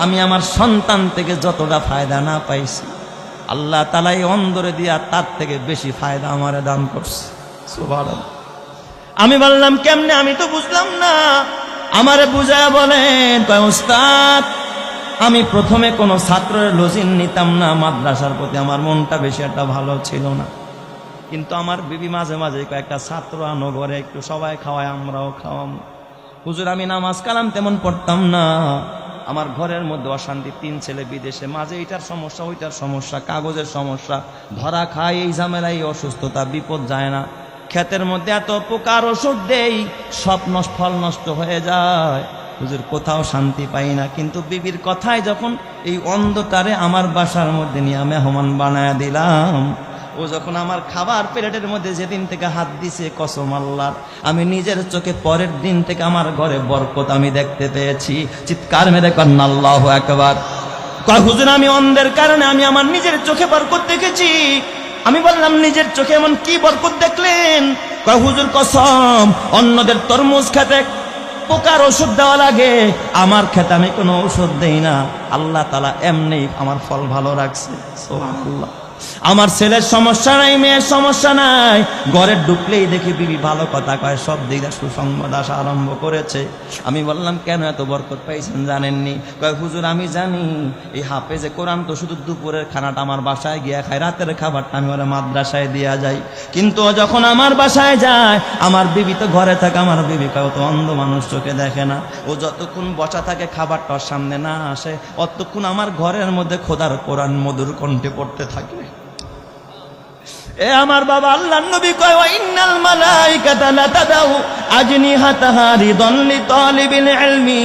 আমি আমার সন্তান থেকে যতটা ফায়দা না পাইছি, আল্লাহ তাআলা এই অন্ধরে দিয়া তার থেকে বেশি ফায়দা আমারে দান করছে। সুবহানাল্লাহ। আমি বললাম কেমনে? আমি তো বুঝলাম না, আমারে বুঝায়া বলেন। কয় উস্তাদ, আমি প্রথমে কোনো ছাত্রের লজিন নিতাম না, মাদ্রাসার প্রতি আমার মনটা বেশি একটা ভালো ছিল না, কিন্তু আমার বিবি মাঝে মাঝে কয়েকটা ছাত্র আনো ঘরে, একটু সবাই খাওয়ায় আমরাও খাওয়াম। হুজুর, আমি নামাজ কালাম তেমন পড়তাম না, আমার ঘরের মধ্যে অশান্তি, 3 ছেলে বিদেশে, মাঝে এইটার সমস্যা ওইটার সমস্যা, কাগজের সমস্যা, ধরা খায়, এই ঝামেলা, এই অসুস্থতা, বিপদ যায় না, ক্ষেতের মধ্যে এত পোকার ওষুধ দেই, সব ফল নষ্ট হয়ে যায়, হুজুর কোথাও শান্তি পাই না। কিন্তু বিবির কথায় যখন এই অন্ধটারে আমার বাসার মধ্যে নিয়ে মেহমান বানায় দিলাম, ও যখন আমার খাবার প্লেটের মধ্যে যেদিন থেকে হাত দিছে, কসম আল্লাহর, আমি নিজের চোখে পরের দিন থেকে আমার ঘরে বরকত আমি দেখতে পেয়েছি। চিৎকার মেরে কন্না আল্লাহু আকবার। কয় হুজুর, আমি অন্ধের কারণে আমি আমার নিজের চোখে বরকত দেখেছি। আমি বললাম নিজের চোখে এমন কি বরকত দেখলেন? কয় হুজুর কসম, অন্যদের তরমুজ খেতে পোকার ওষুধ দেওয়া লাগে, আমার খেতে আমি কোনো ওষুধ দেই না, আল্লাহ তাআলা এমনি আমার ফল ভালো রাখছে। সুবহানাল্লাহ। আমার ছেলের সমস্যা নাই, মেয়ের সমস্যা নাই, ঘরে ঢুকলেই দেখি বিবি ভালো কথা কয়, সব দিক দিয়ে সুসংবাদ আসা আরম্ভ করেছে। আমি বললাম কেন এত বরকত পাইছেন জানেননি? কয় হুজুর, আমি জানি, এই হাফেজে কোরআন তো শুধু দুপুরের খানাটা আমার বাসায় গিয়া খায়, রাতের খাবারটা আমি ওরা মাদ্রাসায় দিয়া যাই, কিন্তু ও যখন আমার বাসায় যায়, আমার বিবি তো ঘরে থাকে, আমার বিবি কেউ তো অন্ধ মানুষ, চোখে দেখে না, ও যতক্ষণ বসা থাকে খাবারটা ওর সামনে না আসে, অতক্ষণ আমার ঘরের মধ্যে খোদার কোরআন মধুর কণ্ঠে পড়তে থাকে। এ আমার বাবা, আল্লাহর নবী কয় ওয়া ইন্নাল মালাইকাতা লা তাদাউ আজনিহাতাহা রিদান লিতালিবিল ইলমি।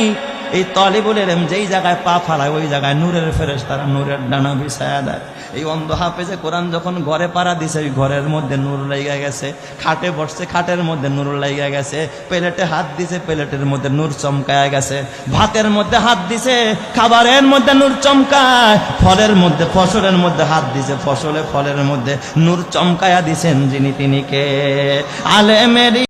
এই তালিবুল ইলম যেই জায়গায় পা ফালায়, ওই জায়গায় নূরের ফেরেশতারা নূরের ডানা বিছায়া দেয়। এই অন্ধ হাফেজে কোরআন যখন ঘরে পাড়া দিছে, ওই ঘরের মধ্যে নূর লাইগা গেছে, খাটে বসছে, খাটের মধ্যে নূর লাইগা গেছে, প্লেটে হাত দিছে, প্লেটের মধ্যে নূর চমকায়া গেছে, ভাতের মধ্যে হাত দিছে, খাবারের মধ্যে নূর চমকায়, ফলের মধ্যে, ফসলের মধ্যে হাত দিছে, ফলের মধ্যে নূর চমকায়া দিছেন যিনি, তিনি কে? আলেমের